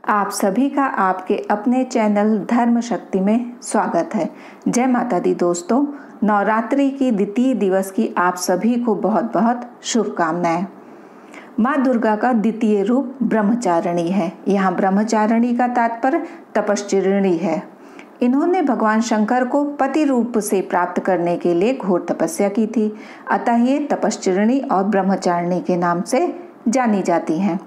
आप सभी का आपके अपने चैनल धर्म शक्ति में स्वागत है। जय माता दी दोस्तों, नवरात्रि की द्वितीय दिवस की आप सभी को बहुत बहुत शुभकामनाएं। माँ दुर्गा का द्वितीय रूप ब्रह्मचारिणी है। यहाँ ब्रह्मचारिणी का तात्पर्य तपश्चर्यिणी है। इन्होंने भगवान शंकर को पति रूप से प्राप्त करने के लिए घोर तपस्या की थी, अतः ये तपश्चर्यिणी और ब्रह्मचारिणी के नाम से जानी जाती हैं।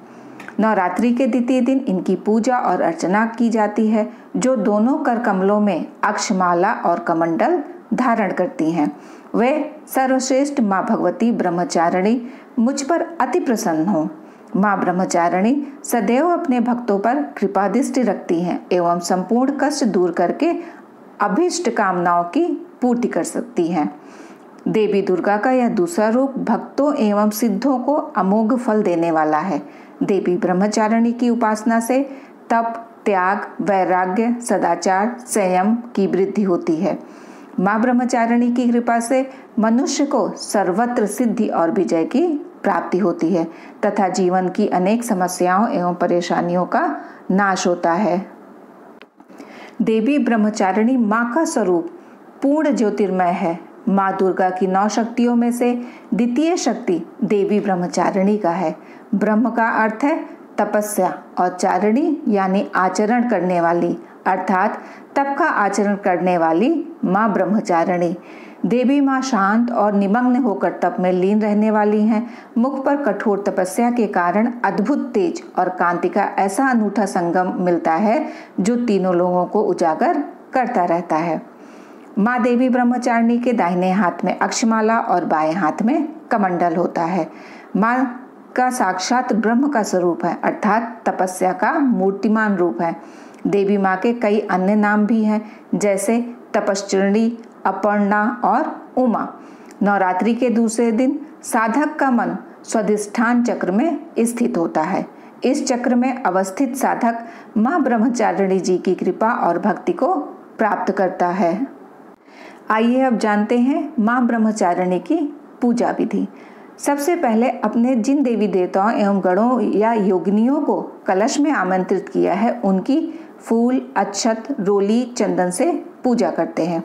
नवरात्रि के द्वितीय दिन इनकी पूजा और अर्चना की जाती है, जो दोनों कर कमलों में अक्षमाला और कमंडल धारण करती हैं। वे सर्वश्रेष्ठ माँ भगवती ब्रह्मचारिणी मुझ पर अति प्रसन्न हो। माँ ब्रह्मचारिणी सदैव अपने भक्तों पर कृपा दृष्टि रखती हैं एवं संपूर्ण कष्ट दूर करके अभीष्ट कामनाओं की पूर्ति कर सकती हैं। देवी दुर्गा का यह दूसरा रूप भक्तों एवं सिद्धों को अमोघ फल देने वाला है। देवी ब्रह्मचारिणी की उपासना से तप, त्याग, वैराग्य, सदाचार, संयम की वृद्धि होती है। माँ ब्रह्मचारिणी की कृपा से मनुष्य को सर्वत्र सिद्धि और विजय की प्राप्ति होती है तथा जीवन की अनेक समस्याओं एवं परेशानियों का नाश होता है। देवी ब्रह्मचारिणी माँ का स्वरूप पूर्ण ज्योतिर्मय है। माँ दुर्गा की 9 शक्तियों में से द्वितीय शक्ति देवी ब्रह्मचारिणी का है। ब्रह्म का अर्थ है तपस्या और चारिणी यानी आचरण करने वाली, अर्थात तप का आचरण करने वाली माँ ब्रह्मचारिणी। देवी माँ शांत और निमग्न होकर तप में लीन रहने वाली हैं। मुख पर कठोर तपस्या के कारण अद्भुत तेज और कांति का ऐसा अनूठा संगम मिलता है जो तीनों लोगों को उजागर करता रहता है। माँ देवी ब्रह्मचारिणी के दाहिने हाथ में अक्षमाला और बाएं हाथ में कमंडल होता है। माँ का साक्षात ब्रह्म का स्वरूप है, अर्थात तपस्या का मूर्तिमान रूप है। देवी माँ के कई अन्य नाम भी हैं, जैसे तपश्चर्यिणी, अपर्णा और उमा। नवरात्रि के दूसरे दिन साधक का मन स्वाधिष्ठान चक्र में स्थित होता है। इस चक्र में अवस्थित साधक माँ ब्रह्मचारिणी जी की कृपा और भक्ति को प्राप्त करता है। आइए अब जानते हैं माँ ब्रह्मचारिणी की पूजा विधि। सबसे पहले अपने जिन देवी देवताओं एवं गणों या योगिनियों को कलश में आमंत्रित किया है, उनकी फूल, अक्षत, रोली, चंदन से पूजा करते हैं।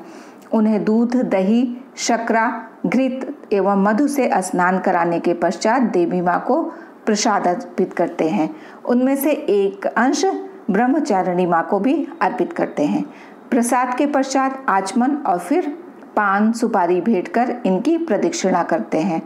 उन्हें दूध, दही, शर्करा, घृत एवं मधु से स्नान कराने के पश्चात देवी माँ को प्रसाद अर्पित करते हैं। उनमें से एक अंश ब्रह्मचारिणी माँ को भी अर्पित करते हैं। प्रसाद के पश्चात आचमन और फिर पान सुपारी भेंट कर इनकी प्रदक्षिणा करते हैं।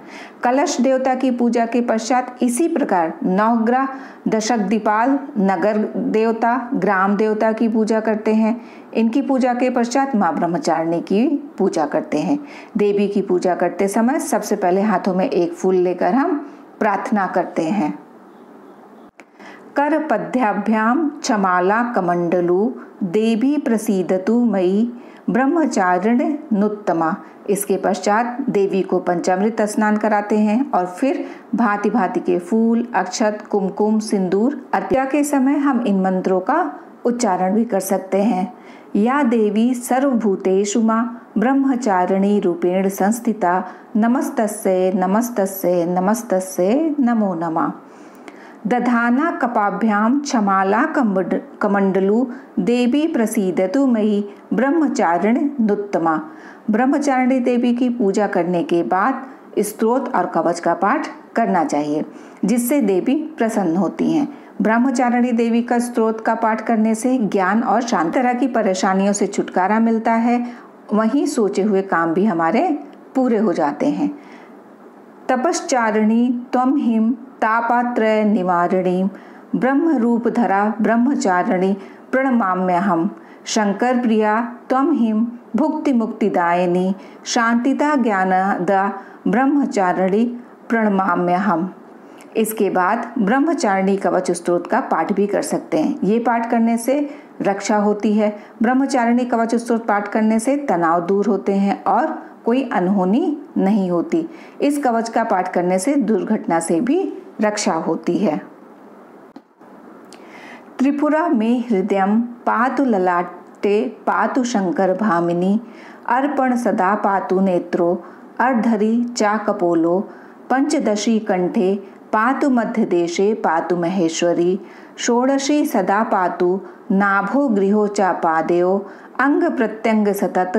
कलश देवता की पूजा के पश्चात इसी प्रकार नवग्रह, दशकदीपाल, नगर देवता, ग्राम देवता की पूजा करते हैं। इनकी पूजा के पश्चात माँ ब्रह्मचारिणी की पूजा करते हैं। देवी की पूजा करते समय सबसे पहले हाथों में एक फूल लेकर हम प्रार्थना करते हैं। कर पद्याभ्याम क्षमाला कमंडलू देवी प्रसीदतु मयि ब्रह्मचारिणी नुत्तमा। इसके पश्चात देवी को पंचामृत स्नान कराते हैं और फिर भांति भांति के फूल, अक्षत, कुमकुम, सिंदूर अर्पित के समय हम इन मंत्रों का उच्चारण भी कर सकते हैं। या देवी सर्वभूतेषु मां ब्रह्मचारिणी रूपेण संस्थिता नमस्तस्यै नमस्तस्यै नमस्तस्यै नमो नमः। दधाना कपाभ्याम क्षमाला कमंडलू देवी प्रसीदतु मयि ब्रह्मचारिणी नुत्तमा। ब्रह्मचारिणी देवी की पूजा करने के बाद स्तोत्र और कवच का पाठ करना चाहिए, जिससे देवी प्रसन्न होती हैं। ब्रह्मचारिणी देवी का स्तोत्र का पाठ करने से ज्ञान और शांति तरह की परेशानियों से छुटकारा मिलता है। वहीं सोचे हुए काम भी हमारे पूरे हो जाते हैं। तपश्चारिणी त्वं हिम तापात्रय निवारिणी ब्रह्म रूप धरा ब्रह्मचारिणी प्रणमाम्यहम्। शंकर प्रिया त्वं हिम भुक्ति मुक्तिदायिनी शांतिदा ज्ञानदा ब्रह्मचारिणी प्रणमाम्यहम्। इसके बाद ब्रह्मचारिणी कवच स्तोत्र का पाठ भी कर सकते हैं। ये पाठ करने से रक्षा होती है। ब्रह्मचारिणी कवच स्तोत्र पाठ करने से तनाव दूर होते हैं और कोई अनहोनी नहीं होती। इस कवच का पाठ करने से दुर्घटना से भी रक्षा होती है। त्रिपुरा में हृदयम पातु ललाटे पातु शंकर भामिनी अर्पण सदा पातु नेत्रो अर्धरी चा कपोलो पंचदशी कंठे पातु मध्य देशे पातु महेश्वरी, षोडशी सदा पातु नाभो गृहो चा पादेयो, अंग प्रत्यंग सतत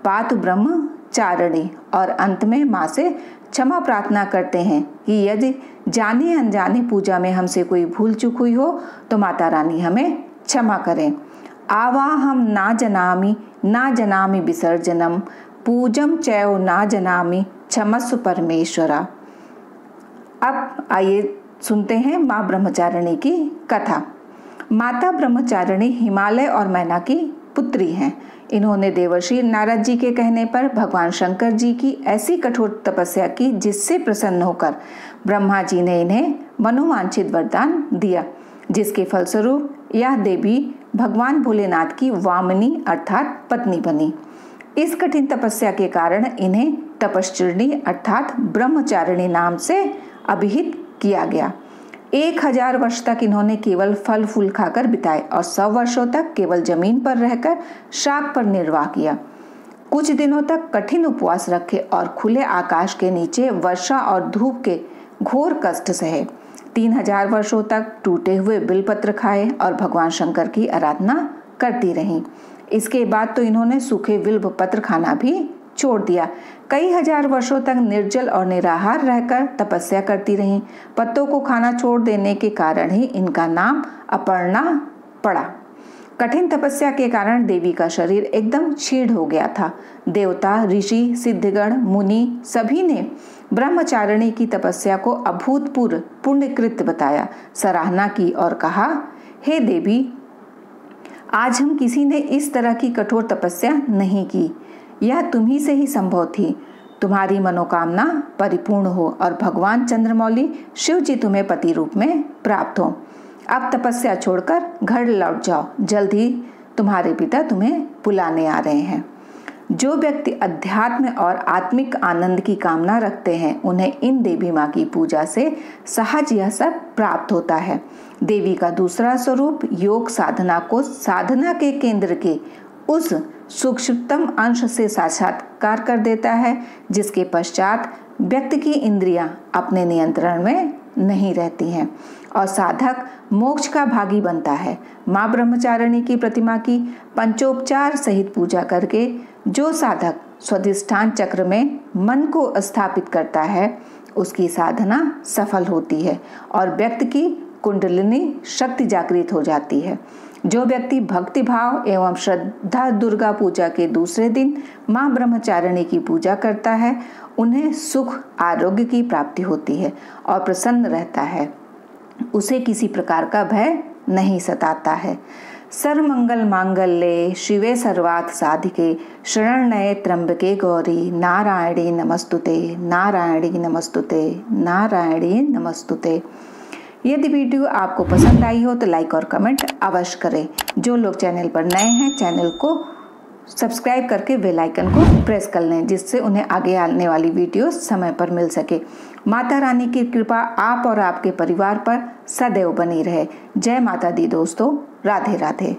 पातु ब्रह्मचारिणी। और अंत में माँ से क्षमा प्रार्थना करते हैं कि यदि जाने अनजाने पूजा में हमसे कोई भूल चूक हुई हो तो माता रानी हमें क्षमा करें। आवाहम ना जनामि विसर्जनम, पूजम चैव ना जनामि क्षमस्व परमेश्वरा। अब आइए सुनते हैं माँ ब्रह्मचारिणी की कथा। माता ब्रह्मचारिणी हिमालय और मैना की पुत्री हैं। इन्होंने देवर्षि नारद जी के कहने पर भगवान शंकर जी की ऐसी कठोर तपस्या की जिससे प्रसन्न होकर ब्रह्मा जी ने इन्हें मनोवांछित वरदान दिया, जिसके फलस्वरूप यह देवी भगवान भोलेनाथ की वामनी अर्थात पत्नी बनी। इस कठिन तपस्या के कारण इन्हें तपश्चर्णी अर्थात ब्रह्मचारिणी नाम से अभिहित किया गया। 1000 वर्ष तक इन्होंने केवल फल फूल खाकर बिताए और 100 वर्षों तक केवल जमीन पर रहकर शाक पर निर्वाह किया। कुछ दिनों तक कठिन उपवास रखे और खुले आकाश के नीचे वर्षा और धूप के घोर कष्ट सहे। 3000 वर्षों तक टूटे हुए बिलपत्र खाए और भगवान शंकर की आराधना करती रहीं। इसके बाद तो इन्होंने सूखे बिल्व पत्र खाना भी छोड़ दिया। कई हजार वर्षों तक निर्जल और निराहार रहकर तपस्या करती रहीं। पत्तों को खाना छोड़ देने के कारण ही इनका नाम अपर्णा पड़ा। कठिन तपस्या के कारण देवी का शरीर एकदम क्षीण हो गया था। देवता, ऋषि, सिद्धगण, मुनि सभी ने ब्रह्मचारिणी की तपस्या को अभूतपूर्व पुण्यकृत बताया, सराहना की और कहा, हे देवी, आज हम किसी ने इस तरह की कठोर तपस्या नहीं की। यह तुम्ही से ही संभव थी। तुम्हारी मनोकामना परिपूर्ण हो और भगवान चंद्रमौली शिव जी तुम्हें पति रूप में प्राप्त हो। अब तपस्या छोड़कर घर लौट जाओ, जल्द ही तुम्हारे पिता तुम्हें बुलाने आ रहे हैं। जो व्यक्ति अध्यात्म और आत्मिक आनंद की कामना रखते हैं उन्हें इन देवी माँ की पूजा से सहज यह सब प्राप्त होता है। देवी का दूसरा स्वरूप योग साधना को साधना के केंद्र के उस सूक्ष्मतम अंश से साक्षात्कार कर देता है, जिसके पश्चात व्यक्ति की इंद्रियां अपने नियंत्रण में नहीं रहती हैं और साधक मोक्ष का भागी बनता है। माँ ब्रह्मचारिणी की प्रतिमा की पंचोपचार सहित पूजा करके जो साधक स्वाधिष्ठान चक्र में मन को स्थापित करता है उसकी साधना सफल होती है और व्यक्ति की कुंडलिनी शक्ति जागृत हो जाती है। जो व्यक्ति भक्ति भाव एवं श्रद्धा दुर्गा पूजा के दूसरे दिन माँ ब्रह्मचारिणी की पूजा करता है उन्हें सुख आरोग्य की प्राप्ति होती है और प्रसन्न रहता है। उसे किसी प्रकार का भय नहीं सताता है। सर्वमंगल मांगल्ये शिवे सर्वार्थ साधिके शरण्ये त्र्यंबके गौरी नारायणी नमस्तुते, नारायणी नमस्तुते, नारायणी नमस्तुते। यदि वीडियो आपको पसंद आई हो तो लाइक और कमेंट अवश्य करें। जो लोग चैनल पर नए हैं चैनल को सब्सक्राइब करके बेल आइकन को प्रेस कर लें, जिससे उन्हें आगे आने वाली वीडियो समय पर मिल सके। माता रानी की कृपा आप और आपके परिवार पर सदैव बनी रहे। जय माता दी दोस्तों, राधे राधे।